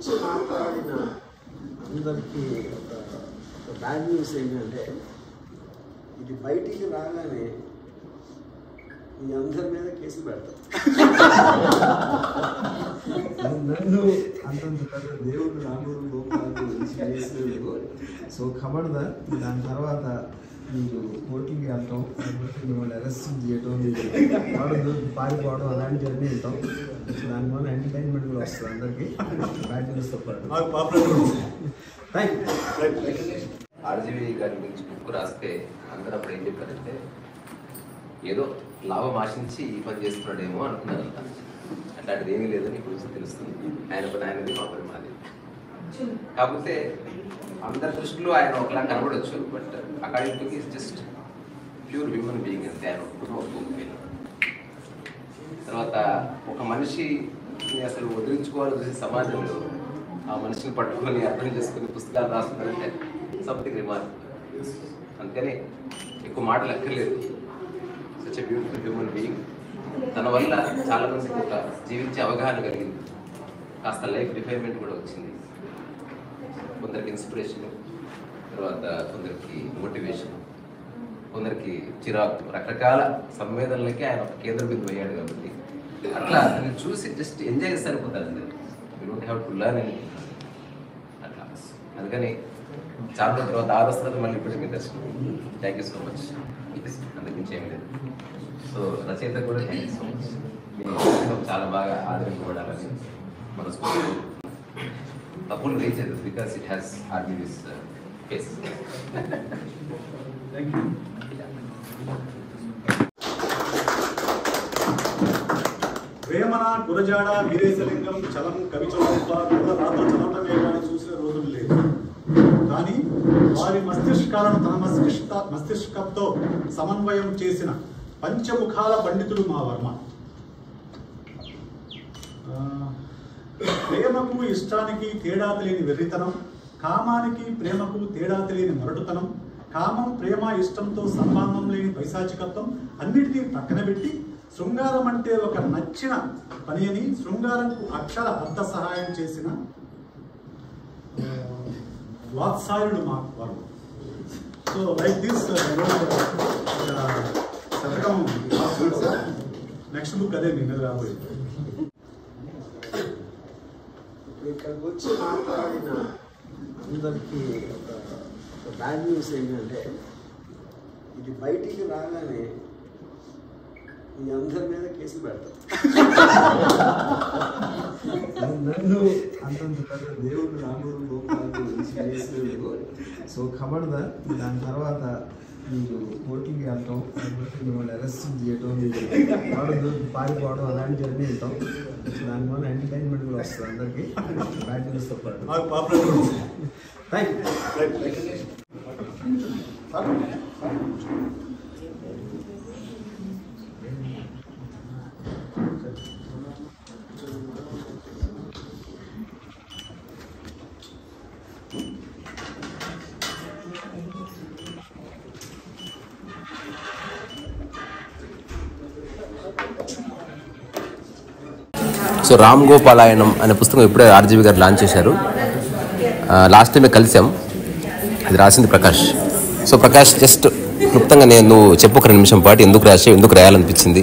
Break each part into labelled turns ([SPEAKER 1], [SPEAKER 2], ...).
[SPEAKER 1] గురించి మాట్లాడిన అందరికీ ఒక బ్యాడ్ న్యూస్ ఏంటంటే ఇది బయటికి రాగానే మీ అందరి మీద కేసు పెడతారు. నన్ను అంతంత పెద్ద దేవుడు రాముడు గోపాలు సో ఖబర్దార్. దాని తర్వాత మీరు కోర్టుకి వెళ్తాం, మిమ్మల్ని అరెస్ట్ చేయటం, పారిపోవడం అలాంటివన్నీ ఉంటాం. దానివల్ల ఎంటర్టైన్మెంట్ కూడా వస్తుంది అందరికీ, బ్యాడ్ న్యూస్తో పాటు.
[SPEAKER 2] ఆర్జీవి గారి గురించి బుక్ రాస్తే అందరూ అప్పుడు ఏం చెప్పారంటే ఏదో లాభం ఆశించి ఈ పని చేస్తున్నాడేమో అనుకున్నారు. అట్లాంటిది ఏమీ లేదని ఇప్పుడు తెలుస్తుంది. ఆయన పని ఆయనది, మా పని మాది. కాకపోతే అందరి దృష్టిలో ఆయన ఒకలా కనబడవచ్చు, but according to is just pure human being అంతే. ఆయన ఒప్పుకోకపోయినా తర్వాత ఒక మనిషి అసలు వదిలించుకోవాలని చూసే సమాజంలో ఆ మనిషిని పట్టుకొని అర్థం చేసుకుని పుస్తకాలు రాస్తున్నారంటే సంథింగ్ రిమార్క్. అందుకని ఎక్కువ మాటలు ఎక్కర్లేదు. Such a beautiful human being. తన వల్ల చాలా మందికి ఒక జీవించే అవగాహన కలిగింది, కాస్త లైఫ్ రిఫైన్మెంట్ కూడా వచ్చింది. కొందరికి ఇన్స్పిరేషన్, తర్వాత కొందరికి మోటివేషన్, కొందరికి చిరాకు, రకరకాల సంవేదనలకి ఆయన ఒక కేంద్ర బిందువు అయ్యాడు. కాబట్టి అట్లా అతన్ని చూసి జస్ట్ ఎంజాయ్ చేస్తే సరిపోతుంది. You don't have to learn anything అట్లా. అందుకని చాలా తర్వాత ఆదర్శత మళ్ళీ ఇప్పటికీ దర్శనం. Thank you so much. అందుకని ఏమి లేదు. సో రచయిత కూడా థ్యాంక్ యూ సో మచ్. మీ చాలా బాగా ఆదరింపబడాలని మనస్ఫూర్తి. తప్పులు రీచ్ అవుతుంది బికాస్ ఇట్ హ్యాస్ ఆర్బీస్ ఫేస్.
[SPEAKER 3] వేమన, గురజాడ, వీరేశలింగం, చలం, కవిచౌక రాత చదవటమే కానీ చూసిన రోజులు లేదు. కానీ వారి మస్తిష్కాలను తన మస్తిష్కంతో సమన్వయం చేసిన పంచముఖాల పండితుడు మా వర్మ. ప్రేమకు ఇష్టానికి తేడా తెలియని వెర్రితనం, కామానికి ప్రేమకు తేడా తెలియని మొరటుతనం, కామం ప్రేమ ఇష్టంతో సంబంధం లేని పైశాచికత్వం అన్నిటినీ పక్కన పెట్టి శృంగారం అంటే ఒక నచ్చిన పని అని శృంగారంకు అక్షర అర్థ సహాయం చేసిన వాత్సాయుడు మా వర్మ. సో లైక్ దిస్ శతకం నెక్స్ట్ బుక్ అదే మీ మీద రాబోయేది.
[SPEAKER 1] ఇక్కడికి వచ్చి మాట్లాడిన అందరికీ ఒక బ్యాడ్ న్యూస్ ఏంటంటే ఇది బయటికి రాగానే మీ అందరి మీద కేసు పెడతారు. నన్ను అంతంత పెద్ద దేవుడు రాముడు గోపాలు సో ఖబర్దార్. దాని తర్వాత మీరు కోర్టుకి వెళ్తాం, మిమ్మల్ని అరెస్ట్ చేయటం, పారిపోవడం అలాంటివన్నీ ఉంటాం. దానివల్ల ఎంటర్టైన్మెంట్ కూడా వస్తుంది అందరికీ, బ్యాడ్ న్యూస్తో పాటు. Thank you.
[SPEAKER 2] సో రామ్ గోపాలాయనం అనే పుస్తకం ఇప్పుడే ఆర్జీవి గారు లాంచ్ చేశారు. లాస్ట్ టైమే కలిసాం. అది రాసింది ప్రకాష్. సో ప్రకాష్, జస్ట్ క్లుప్తంగా నువ్వు చెప్పు ఒక నిమిషం పాటు. ఎందుకు రాసావు, ఎందుకు రాయాలనిపించింది?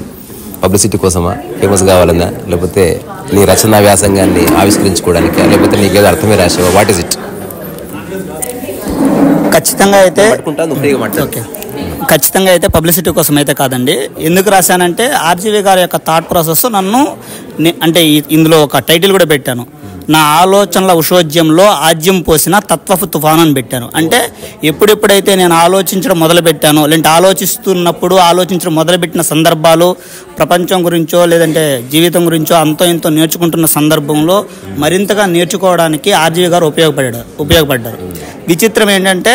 [SPEAKER 2] పబ్లిసిటీ కోసమా, ఫేమస్ కావాలన్నా, లేకపోతే నీ రచనా వ్యాసంగాన్ని ఆవిష్కరించుకోవడానికా, లేకపోతే నీకేదో అర్థమే రాసావా? What is it?
[SPEAKER 4] ఖచ్చితంగా అయితే
[SPEAKER 2] ఓకే,
[SPEAKER 4] ఖచ్చితంగా అయితే పబ్లిసిటీ కోసం అయితే కాదండి. ఎందుకు రాశానంటే ఆర్జీవి గారి యొక్క థాట్ ప్రాసెస్ నన్ను అంటే ఇందులో ఒక టైటిల్ కూడా పెట్టాను. నా ఆలోచనల ఉషోద్యంలో ఆజ్యం పోసిన తత్వపు తుఫాను అని పెట్టాను. అంటే ఎప్పుడెప్పుడైతే నేను ఆలోచించడం మొదలుపెట్టానో, లేదంటే ఆలోచించడం మొదలుపెట్టిన సందర్భాలు, ప్రపంచం గురించో లేదంటే జీవితం గురించో అంతో ఇంతో నేర్చుకుంటున్న సందర్భంలో మరింతగా నేర్చుకోవడానికి ఆర్జీవి గారు ఉపయోగపడ్డారు. విచిత్రం ఏంటంటే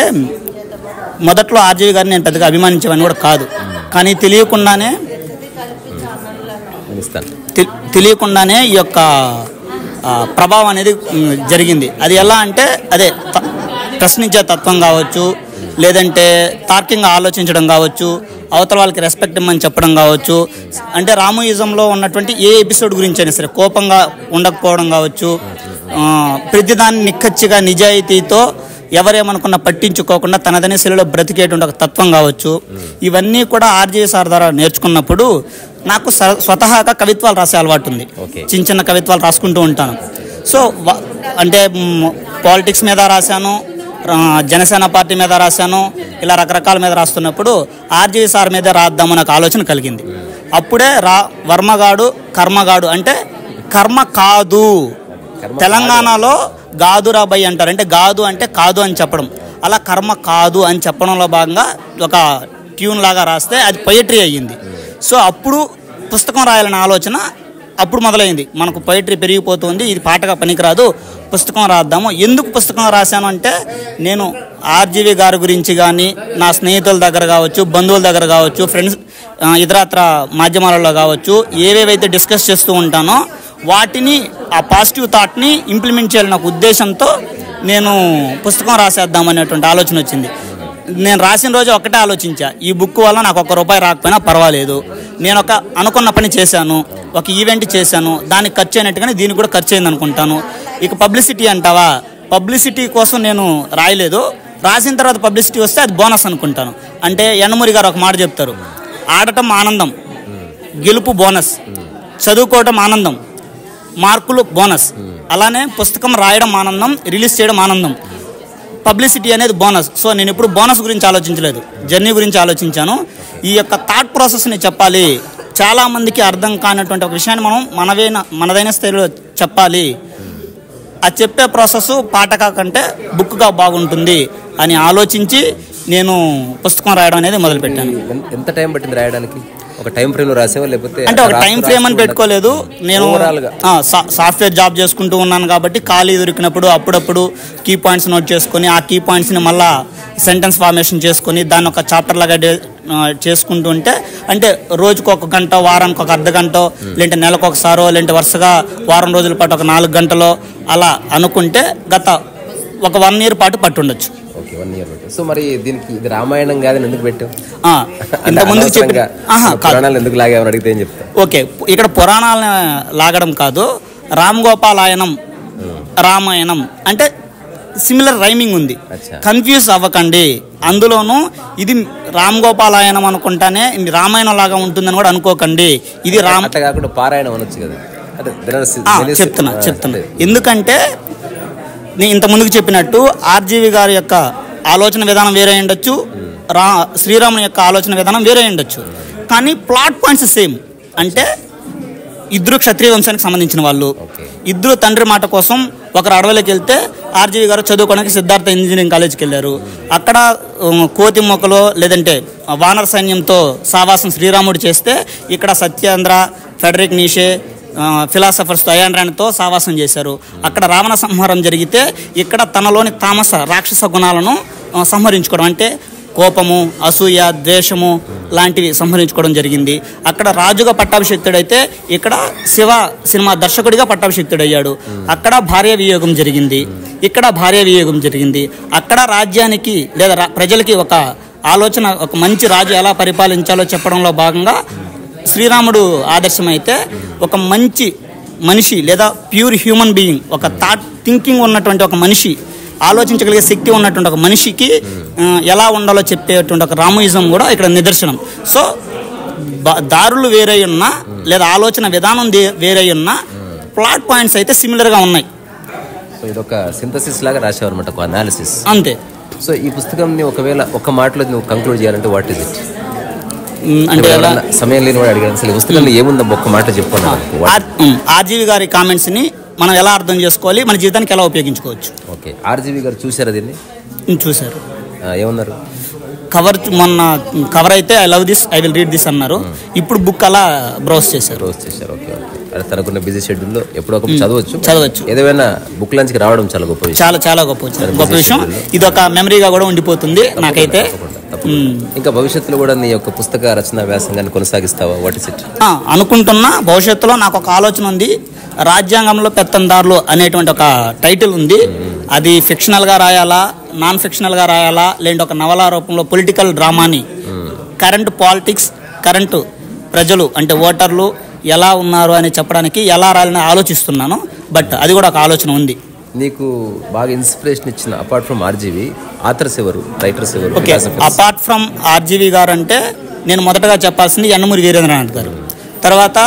[SPEAKER 4] మొదట్లో ఆర్జీవి గారిని నేను పెద్దగా అభిమానించేవాడిని కూడా కాదు. కానీ తెలియకుండానే ఈ యొక్క ప్రభావం అనేది జరిగింది. అది ఎలా అంటే అదే ప్రశ్నించే తత్వం కావచ్చు, లేదంటే తార్కికంగా ఆలోచించడం కావచ్చు, అవతల వాళ్ళకి రెస్పెక్ట్ ఇమ్మని చెప్పడం కావచ్చు. అంటే రామోయిజంలో ఉన్నటువంటి ఏ ఎపిసోడ్ గురించి అయినా సరే కోపంగా ఉండకపోవడం కావచ్చు, ప్రతిదాన్ని నిక్కచ్చిగా నిజాయితీతో ఎవరేమనుకున్నా పట్టించుకోకుండా తనదనే శైలిలో బ్రతికేటువంటి ఒక తత్వం కావచ్చు, ఇవన్నీ కూడా ఆర్జీవి సార్ ద్వారా నేర్చుకున్నప్పుడు నాకు స్వతహాగా కవిత్వాలు రాసే అలవాటు ఉంది. చిన్న చిన్న కవిత్వాలు రాసుకుంటూ ఉంటాను. సో అంటే పాలిటిక్స్ మీద రాశాను, జనసేన పార్టీ మీద రాశాను, ఇలా రకరకాల మీద రాస్తున్నప్పుడు ఆర్జీవి సార్ మీద రాద్దామని నాకు ఆలోచన కలిగింది. అప్పుడే వర్మగాడు కర్మగాడు అంటే కర్మ కాదు, తెలంగాణలో గాదురాబాయి అంటారు, అంటే గాదు అంటే కాదు అని చెప్పడం, అలా కర్మ కాదు అని చెప్పడంలో భాగంగా ఒక ట్యూన్ లాగా రాస్తే అది పొయిటరీ అయ్యింది. సో అప్పుడు పుస్తకం రాయాలనే ఆలోచన అప్పుడు మొదలైంది. మనకు పొయిటరీ పెరిగిపోతుంది, ఇది పాటగా పనికిరాదు, పుస్తకం రాద్దాము. ఎందుకు పుస్తకం రాశాను అంటే నేను ఆర్జీవి గారి గురించి కానీ నా స్నేహితుల దగ్గర కావచ్చు, బంధువుల దగ్గర కావచ్చు, ఫ్రెండ్స్ ఇతరత్ర మాధ్యమాలలో కావచ్చు, ఏవేవైతే డిస్కస్ చేస్తూ ఉంటానో వాటిని ఆ పాజిటివ్ థాట్ని ఇంప్లిమెంట్ చేయాలన్న ఉద్దేశంతో నేను పుస్తకం రాసేద్దాం అనేటువంటి ఆలోచన వచ్చింది. నేను రాసిన రోజు ఒకటే ఆలోచించా, ఈ బుక్ వల్ల నాకు ₹1 రాకపోయినా పర్వాలేదు, నేను ఒక అనుకున్న పని చేశాను, ఒక ఈవెంట్ చేశాను, దానికి ఖర్చు అయినట్టుగానే దీనికి కూడా ఖర్చు అయింది అనుకుంటాను. ఇక పబ్లిసిటీ అంటావా, పబ్లిసిటీ కోసం నేను రాయలేదు, రాసిన తర్వాత పబ్లిసిటీ వస్తే అది బోనస్ అనుకుంటాను. అంటే యన్నమూరి గారు ఒక మాట చెప్తారు, ఆడటం ఆనందం, గెలుపు బోనస్, చదువుకోవటం ఆనందం, మార్కులు బోనస్. అలానే పుస్తకం రాయడం ఆనందం, రిలీజ్ చేయడం ఆనందం, పబ్లిసిటీ అనేది బోనస్. సో నేను ఇప్పుడు బోనస్ గురించి ఆలోచించలేదు, జర్నీ గురించి ఆలోచించాను. ఈ యొక్క థాట్ ప్రాసెస్ని చెప్పాలి, చాలామందికి అర్థం కానటువంటి ఒక విషయాన్ని మనం మనదైన స్థాయిలో చెప్పాలి. ఆ చెప్పే ప్రాసెస్ పాటగా కంటే బుక్గా బాగుంటుంది అని ఆలోచించి నేను పుస్తకం రాయడం అనేది మొదలుపెట్టాను.
[SPEAKER 2] ఎంత టైం పట్టింది రాయడానికి? ఒక టైం ఫ్రేమ్ లో రాసేవా లేకపోతే?
[SPEAKER 4] అంటే ఒక టైం ఫ్రేమ్ అని పెట్టుకోలేదు. నేను సాఫ్ట్వేర్ జాబ్ చేసుకుంటూ ఉన్నాను కాబట్టి ఖాళీ దొరికినప్పుడు అప్పుడప్పుడు కీ పాయింట్స్ నోట్ చేసుకొని ఆ కీ పాయింట్స్ని మళ్ళీ సెంటెన్స్ ఫార్మేషన్ చేసుకొని దాన్ని ఒక చాప్టర్ లాగా చేసుకుంటూ ఉంటే, అంటే రోజుకు 1 గంట, వారానికి ఒక అర్ధ గంట, లేదంటే నెలకు ఒకసారో, లేదంటే వరుసగా వారం రోజుల పాటు ఒక 4 గంటలో అలా అనుకుంటే గత ఒక 1 year పాటు పట్టుండొచ్చు.
[SPEAKER 2] Okay, 1 year. సో మరి దీనికి ఇది రామాయణం కాదని ఎందుకు పెట్టావు?
[SPEAKER 4] ఇంతకుముందు
[SPEAKER 2] పురాణాలు ఎందుకు లాగామని అడిగితే ఏం చెప్తా?
[SPEAKER 4] ఓకే, ఇక్కడ పురాణాలను లాగడం కాదు, రామ్ గోపాలాయనం రామాయణం అంటే సిమిలర్ రైమింగ్ ఉంది, కన్ఫ్యూజ్ అవ్వకండి. అందులోనూ ఇది రామ్ గోపాలాయనం అనుకుంటానే రామాయణం లాగా ఉంటుందని కూడా అనుకోకండి. ఇది
[SPEAKER 2] కాకుండా పారాయణం అనొచ్చు కదా.
[SPEAKER 4] చెప్తున్నా ఎందుకంటే నేను ఇంత ముందుకు చెప్పినట్టు ఆర్జీవి గారి యొక్క ఆలోచన విధానం వేరే ఉండొచ్చు, శ్రీరాముని యొక్క ఆలోచన విధానం వేరే ఉండొచ్చు, కానీ ప్లాట్ పాయింట్స్ సేమ్. అంటే ఇద్దరు క్షత్రియ వంశానికి సంబంధించిన వాళ్ళు, ఇద్దరు తండ్రి మాట కోసం ఒకరు అడవిలోకి వెళ్తే ఆర్జీవి గారు చదువుకోవడానికి సిద్ధార్థ ఇంజనీరింగ్ కాలేజ్కి వెళ్ళారు. అక్కడ కోతి మొక్కలో లేదంటే వానర సైన్యంతో సావాసం శ్రీరాముడు చేస్తే ఇక్కడ సత్యేంద్ర, ఫెడరిక్ నీషే, ఫిలాసఫర్స్తో అయాన్రాన్తో సావాసం చేశారు. అక్కడ రావణ సంహారం జరిగితే ఇక్కడ తనలోని తామస రాక్షస గుణాలను సంహరించుకోవడం, అంటే కోపము, అసూయ, ద్వేషము లాంటివి సంహరించుకోవడం జరిగింది. అక్కడ రాజుగా పట్టాభిషిక్తుడైతే ఇక్కడ శివ సినిమా దర్శకుడిగా పట్టాభిషిక్తుడయ్యాడు. అక్కడ భార్య వియోగం జరిగింది, ఇక్కడ భార్య వియోగం జరిగింది. అక్కడ రాజ్యానికి లేదా ప్రజలకి ఒక ఆలోచన, ఒక మంచి రాజు ఎలా పరిపాలించాలో చెప్పడంలో భాగంగా శ్రీరాముడు ఆదర్శమైతే ఒక మంచి మనిషి లేదా ప్యూర్ హ్యూమన్ బీయింగ్, ఒక థింకింగ్ ఉన్నటువంటి ఒక మనిషి, ఆలోచించగలిగే శక్తి ఉన్నటువంటి ఒక మనిషికి ఎలా ఉండాలో చెప్పేటువంటి ఒక రామయిజం కూడా ఇక్కడ నిదర్శనం. సో దారులు వేరే ఉన్నా లేదా ఆలోచన విధానం వేరే ఉన్నా ప్లాట్ పాయింట్స్ అయితే సిమిలర్గా ఉన్నాయి.
[SPEAKER 2] సో ఇదొక సింథసిస్ లాగా రాసావు అనమాట, ఒక అనాలిసిస్
[SPEAKER 4] అంతే.
[SPEAKER 2] సో ఈ పుస్తకంని ఒకవేళ ఒక మాటలో నువ్వు కంక్లూడ్ చేయాలంటే వాట్ ఇస్ ఇట్?
[SPEAKER 4] అంటే
[SPEAKER 2] సమయం లేని వాడు అడిగాను, అసలు పుస్తకంలో ఏముందా ఒక్క మాట చెప్పాను.
[SPEAKER 4] ఆర్జీవి గారి కామెంట్స్ని మనం ఎలా అర్థం చేసుకోవాలి, మన జీవితానికి ఎలా ఉపయోగించుకోవచ్చు.
[SPEAKER 2] ఓకే, ఆర్జీవి గారు చూసారా దీన్ని?
[SPEAKER 4] చూశారు.
[SPEAKER 2] ఏమన్నారు?
[SPEAKER 4] మొన్న కవర్ అయితే I love this, I will read this అన్నారు. ఇప్పుడు బుక్ అలా బ్రౌజ్ చేశారు.
[SPEAKER 2] ఓకే. తనకున్న బిజీ షెడ్యూల్లో ఎప్పుడో ఒక చదవచ్చు. ఏదైనా బుక్ లంచ్కి రావడం చాలా గొప్ప విషయం, చాలా గొప్ప విషయం. ఇది ఒక మెమరీగా కూడా ఉండిపోతుంది నాకైతే. ఇంకా భవిష్యత్తులో కూడా నీ యొక్క పుస్తక రచన వ్యాసంగాన్ని కొనసాగిస్తావా? What is it?
[SPEAKER 4] అనుకుంటున్నా. భవిష్యత్తులో నాకు ఒక ఆలోచన ఉంది, రాజ్యాంగంలో పెత్తందారులు అనేటువంటి ఒక టైటిల్ ఉంది. అది ఫిక్షనల్గా రాయాలా, నాన్ ఫిక్షనల్గా రాయాలా, లేదంటే ఒక నవలా రూపంలో పొలిటికల్ డ్రామాని కరెంట్ పాలిటిక్స్, కరెంటు ప్రజలు అంటే ఓటర్లు ఎలా ఉన్నారు అని చెప్పడానికి ఎలా రాయాలని ఆలోచిస్తున్నాను. బట్ అది కూడా ఒక ఆలోచన ఉంది.
[SPEAKER 2] నీకు బాగా ఇన్స్పిరేషన్ ఇచ్చిన అపార్ట్ ఫ్రమ్ ఆర్జీవి ఆథర్స్ ఎవరు, రైటర్స్ ఎవరు?
[SPEAKER 4] ఓకే, అపార్ట్ ఫ్రమ్ ఆర్జీవి గారు అంటే నేను మొదటగా చెప్పాల్సింది యండమూరి వీరేంద్రనాథ్ గారు, తర్వాత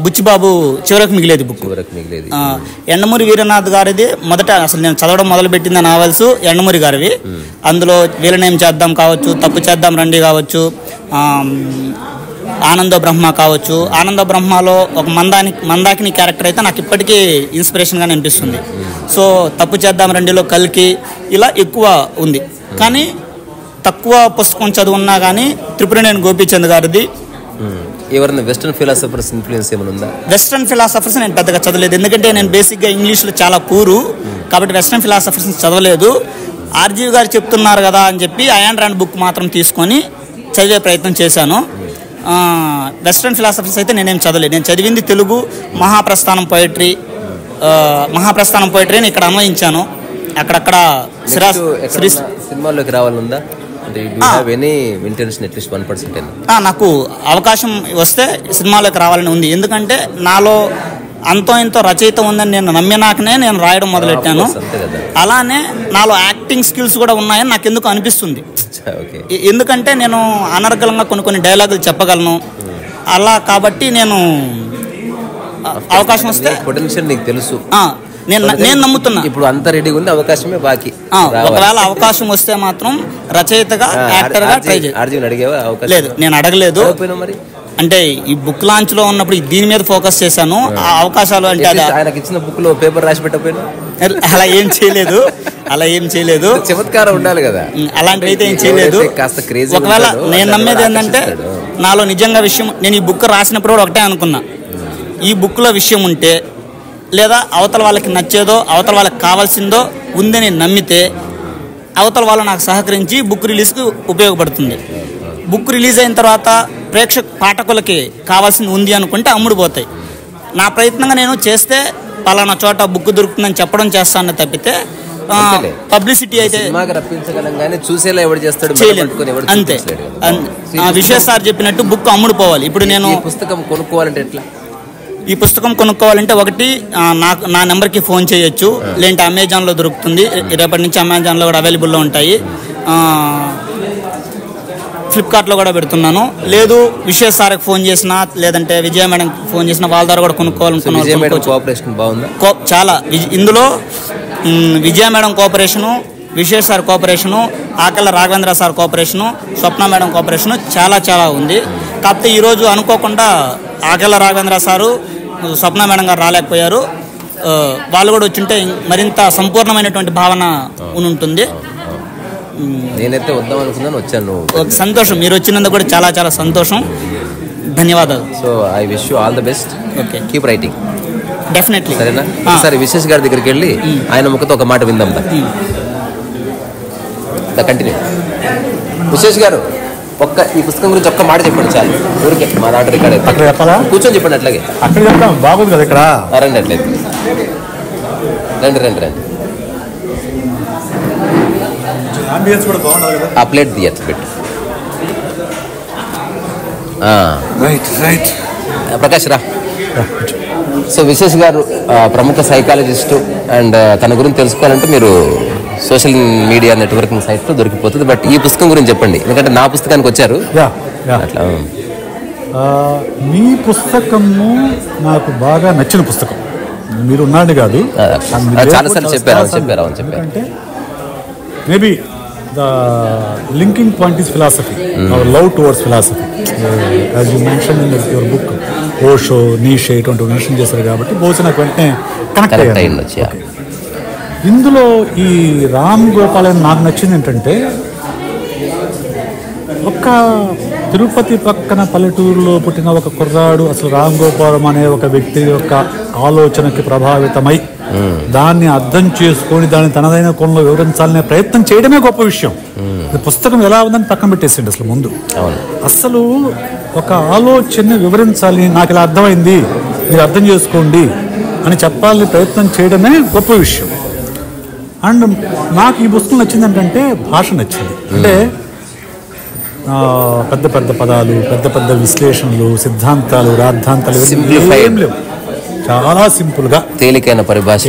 [SPEAKER 4] బుచ్చిబాబు చివరకు మిగిలేది బుక్. యండమూరి వీరనాథ్ గారిది మొదట అసలు నేను చదవడం మొదలుపెట్టింది నావెల్స్ యండమూరి గారివి. అందులో వీలనేం చేద్దాం కావచ్చు, తప్పు చేద్దాం రండి కావచ్చు, ఆనంద బ్రహ్మ కావచ్చు. ఆనంద బ్రహ్మలో ఒక మందాకిని క్యారెక్టర్ అయితే నాకు ఇప్పటికీ ఇన్స్పిరేషన్గానే అనిపిస్తుంది. సో తప్పు చేద్దాం రండిలో కల్కి ఇలా ఎక్కువ ఉంది. కానీ తక్కువ పుస్తకం చదువున్నా కానీ త్రిపురనేని గోపీచంద్ గారిది.
[SPEAKER 2] ఎవరైనా వెస్టర్న్ ఫిలాసఫర్స్ ఇన్ఫ్లుయెన్స్ ఏమైనా ఉందా?
[SPEAKER 4] వెస్టర్న్ ఫిలాసఫర్స్ నేను పెద్దగా చదవలేదు, ఎందుకంటే నేను బేసిక్గా ఇంగ్లీష్లో చాలా పూరు కాబట్టి వెస్టర్న్ ఫిలాసఫర్స్ చదవలేదు. ఆర్జీవి గారు చెప్తున్నారు కదా అని చెప్పి అయాన్ రాండ్ బుక్ మాత్రం తీసుకొని చదివే ప్రయత్నం చేశాను. వెస్ట్రన్ ఫిలాసఫీస్ అయితే నేనేం చదవలేదు. నేను చదివింది తెలుగు మహాప్రస్థానం పోయిటరీ అని ఇక్కడ అన్వయించాను. అక్కడక్కడ
[SPEAKER 2] సినిమాల్లోకి రావాలనుందా?
[SPEAKER 4] నాకు అవకాశం వస్తే సినిమాలోకి రావాలని ఉంది. ఎందుకంటే నాలో అంతో ఇంతో రచయిత ఉందని నేను నమ్మినాకనే నేను రాయడం మొదలెట్టాను. అలానే నాలో యాక్టింగ్ స్కిల్స్ కూడా ఉన్నాయని నాకు ఎందుకు అనిపిస్తుంది. ఎందుకంటే నేను అనర్గళంగా కొన్ని డైలాగులు చెప్పగలను అలా. కాబట్టి నేను అవకాశం వస్తే
[SPEAKER 2] పొటెన్షియల్ నీకు తెలుసు,
[SPEAKER 4] నేను నమ్ముతున్నా.
[SPEAKER 2] ఇప్పుడు అంత రెడీగా ఉంది, అవకాశమే బాకీ.
[SPEAKER 4] ఒకవేళ అవకాశం వస్తే మాత్రం రచయితగా యాక్టర్గా ట్రై చేయాలి. లేదు, నేను అడగలేదు. అంటే ఈ బుక్ లాంచ్ లో ఉన్నప్పుడు దీని మీద ఫోకస్ చేశాను. ఆ అవకాశాలు అంటే
[SPEAKER 2] ఆయనకి ఇచ్చిన బుక్ లో పేపర్ రాసి పెట్టకపోయినా
[SPEAKER 4] అలా ఏం చేయలేదు.
[SPEAKER 2] చమత్కారం ఉండాలి కదా,
[SPEAKER 4] అలాంటివి అయితే ఏం చేయలేదు. ఒకవేళ నేను నమ్మేది ఏంటంటే నాలో నిజంగా విషయం, నేను ఈ బుక్ రాసినప్పుడు కూడా ఒకటే అనుకున్నా, ఈ బుక్ లో విషయం ఉంటే లేదా అవతల వాళ్ళకి నచ్చేదో అవతల వాళ్ళకి కావాల్సిందో ఉందని నమ్మితే అవతల వాళ్ళు నాకు సహకరించి బుక్ రిలీజ్కి ఉపయోగపడుతుంది. బుక్ రిలీజ్ అయిన తర్వాత పాఠకులకి కావాల్సింది ఉంది అనుకుంటే అమ్ముడుపోతాయి. నా ప్రయత్నంగా నేను చేస్తే పలానా చోట బుక్ దొరుకుతుందని చెప్పడం చేస్తాను తప్పితే పబ్లిసిటీ అయితే అంతే. విశ్వేష్ సార్ చెప్పినట్టు బుక్ అమ్ముడుపోవాలి. ఇప్పుడు నేను
[SPEAKER 2] పుస్తకం కొనుక్కోవాలంటే ఎట్లా?
[SPEAKER 4] ఈ పుస్తకం కొనుక్కోవాలంటే ఒకటి నా నెంబర్కి ఫోన్ చేయొచ్చు, లేదంటే అమెజాన్లో దొరుకుతుంది. రేపటి నుంచి అమెజాన్లో కూడా అవైలబుల్లో ఉంటాయి. ఫ్లిప్కార్ట్లో కూడా పెడుతున్నాను. లేదు విశ్వేష్ సార్కి ఫోన్ చేసినా లేదంటే విజయ మేడంకి ఫోన్ చేసినా వాళ్ళ ద్వారా కూడా కొనుక్కోవాలనుకున్నాను. చాలా ఇందులో Vijaya madam cooperation, Vishwesh sir cooperation, Akalla Raghavendra sir cooperation, Swapna madam cooperation చాలా ఉంది. కాకపోతే ఈరోజు అనుకోకుండా ఆకళ్ళ రాఘవేంద్ర సారు, స్వప్న మేడం గారు రాలేకపోయారు. వాళ్ళు కూడా వచ్చింటే మరింత సంపూర్ణమైనటువంటి భావన ఉంటుంది.
[SPEAKER 2] నేనైతే వద్దాం అనుకున్నాను, వచ్చాను.
[SPEAKER 4] సంతోషం, మీరు వచ్చినందుకు కూడా చాలా సంతోషం. ధన్యవాదాలు.
[SPEAKER 2] So I wish you all the best.
[SPEAKER 4] Okay,
[SPEAKER 2] keep writing.
[SPEAKER 4] Definitely.
[SPEAKER 2] సరేనా? సరే, విశ్వేష్ గారి దగ్గరికి వెళ్ళి ఆయన ముఖతో ఒక మాట విందాం. కంటిన్యూ. విశ్వేష్ గారు ఈ పుస్తకం గురించి ఒక్క మాట చెప్పండి చాలు. ఊరికే మా దాంట్లో ఇక్కడ కూర్చొని చెప్పండి. అట్లాగే
[SPEAKER 3] అక్కడ చెప్తాం, బాగుంది కదా ఇక్కడ.
[SPEAKER 2] రండి అట్లేదు, రండి. ఆ ప్లేట్ తీయచ్చు పెట్టు. ప్రకాష్ రా. సో విశ్వేష్ గారు ప్రముఖ సైకాలజిస్టు అండ్ తన గురించి తెలుసుకోవాలంటే మీరు సోషల్ మీడియా నెట్వర్కింగ్ సైట్లో దొరికిపోతుంది. బట్ ఈ పుస్తకం గురించి చెప్పండి, ఎందుకంటే నా పుస్తకానికి వచ్చారు.
[SPEAKER 3] అట్లా మీ పుస్తకము నాకు బాగా నచ్చిన పుస్తకం. మీరు ఉన్నాడు కాదు,
[SPEAKER 2] చాలాసార్లు చెప్పారు.
[SPEAKER 3] అంటే maybe the linking point is philosophy, our love towards philosophy. As you mention in your book, Osho, Nietzsche ఇటువంటి మెన్షన్ చేశారు కాబట్టి బహుశా నాకు వెంటనే కనెక్ట్ అయ్యింది. ఇందులో ఈ రామ్ గోపాల్ అని నాకు నచ్చింది ఏంటంటే, ఒక తిరుపతి పక్కన పల్లెటూరులో పుట్టిన ఒక కుర్రాడు అసలు రామ్ గోపాలం అనే ఒక వ్యక్తి యొక్క ఆలోచనకి ప్రభావితమై దాన్ని అర్థం చేసుకొని దాన్ని తనదైన కోణంలో వివరించాలనే ప్రయత్నం చేయడమే గొప్ప విషయం. పుస్తకం ఎలా ఉందని పక్కన పెట్టేసిండి. అసలు ముందు అసలు ఒక ఆలోచనని వివరించాలి, నాకు ఇలా అర్థమైంది, మీరు అర్థం చేసుకోండి అని చెప్పాలని ప్రయత్నం చేయడమే గొప్ప విషయం. అండ్ నాకు ఈ పుస్తకం నచ్చింది ఏంటంటే భాష నచ్చింది. అంటే పెద్ద పదాలు, పెద్ద విశ్లేషణలు, సిద్ధాంతాలు, రాద్ధాంతాలు ఏం లేవు. చాలా సింపుల్గా
[SPEAKER 2] తేలికైన పరిభాష,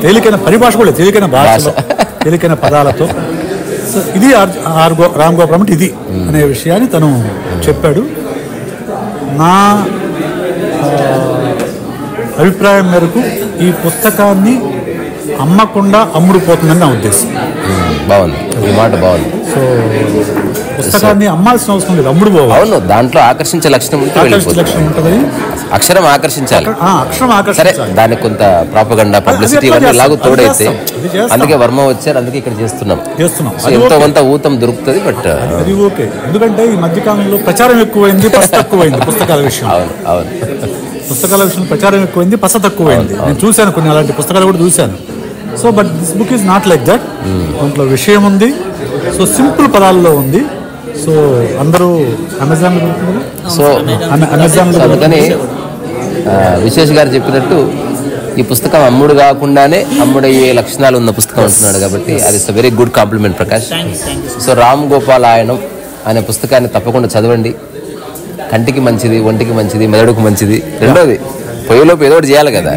[SPEAKER 3] తేలికైన పరిభాష కూడా తేలికైన భాష, తేలికైన పదాలతో. సో ఇది రామ్ గోపాల్ అంటే ఇది అనే విషయాన్ని తను చెప్పాడు. నా అభిప్రాయం మేరకు ఈ పుస్తకాన్ని అమ్మకుండా అమ్ముడుపోతుందని నా ఉద్దేశం.
[SPEAKER 2] బాగుంది, ఈ మాట బాగుంది.
[SPEAKER 3] సో పుస్తకాన్ని అమ్మాల్సిన అవసరం లేదు, అమ్ముడు పోవాలి.
[SPEAKER 2] అవును, దాంట్లో ఆకర్షించే లక్షణం
[SPEAKER 3] ఉంటుంది.
[SPEAKER 2] అక్షరం ఆకర్షించాలి.
[SPEAKER 3] అక్షరం
[SPEAKER 2] సరే, దానికి కొంత ప్రాపగండా, పబ్లిసిటీ ఇవన్నీ లాగు తోడైతే, అందుకే వర్మ వచ్చారు, అందుకే ఇక్కడ చేస్తున్నాం. ఎంతో కొంత ఊతం దొరుకుతుంది. బట్
[SPEAKER 3] అది ఓకే, ఎందుకంటే ఈ మధ్యకాలంలో ప్రచారం ఎక్కువైంది, పస తక్కువైంది. పుస్తకాల విషయం
[SPEAKER 2] అవును
[SPEAKER 3] పుస్తకాల విషయం ప్రచారం ఎక్కువైంది, పస తక్కువైంది. నేను చూశాను కొన్ని అలాంటి పుస్తకాలు కూడా చూశాను. So but this book is not like that. దాంట్లో విషయం ఉంది, సో సింపుల్ పదాల్లో ఉంది. సో అందరూ అమెజాన్లో దొరుకుతుంది.
[SPEAKER 2] సో
[SPEAKER 3] అమెజాన్లో
[SPEAKER 2] అందుకని విశేష్ గారు చెప్పినట్టు ఈ పుస్తకం అమ్ముడు కాకుండానే అమ్ముడయ్యే లక్షణాలు ఉన్న పుస్తకం అంటున్నాడు కాబట్టి అది it's very good compliment Prakash. So Ram Gopal ఆయనం అనే పుస్తకాన్ని తప్పకుండా చదవండి. కంటికి మంచిది, ఒంటికి మంచిది, మెదడుకు మంచిది. రెండోది పొయ్యిలోపు ఏదో ఒకటి చేయాలి కదా.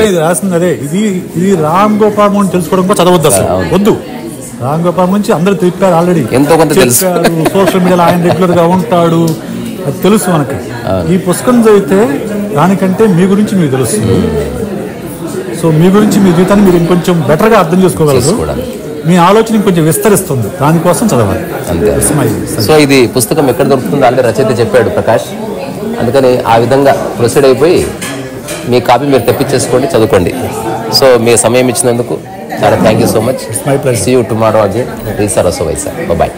[SPEAKER 3] ఇది రాసింది అదే. ఇది రామ్ గోపాల్ అని తెలుసుకోవడం కూడా చదవద్దు, అసలు వద్దు. రామ్ గోపాల్ గురించి అందరూ చెప్పారు ఆల్రెడీ,
[SPEAKER 2] ఎంతో కొంత తెలుసు.
[SPEAKER 3] సోషల్ మీడియాలో ఆయన రెగ్యులర్ గా ఉంటాడు, అది తెలుసు మనకి. ఈ పుస్తకం చదివితే దానికంటే మీ గురించి మీకు తెలుస్తుంది. సో మీ గురించి, మీ జీవితాన్ని మీరు ఇంకొంచెం బెటర్గా అర్థం చేసుకోగలరు. మీ ఆలోచన ఇంకొంచెం విస్తరిస్తుంది, దానికోసం చదవాలి అంతే.
[SPEAKER 2] సో ఇది పుస్తకం ఎక్కడ దొరుకుతుందో ఆల్రెడీ రచయిత చెప్పాడు ప్రకాష్. అందుకని ఆ విధంగా ప్రొసీడ్ అయిపోయి మీ కాపీ మీరు తెప్పించేసుకోండి, చదువుకోండి. సో మీ సమయం ఇచ్చినందుకు చాలా thank you so much. See you tomorrow again. రీసా రసోవైసా. బాయ్.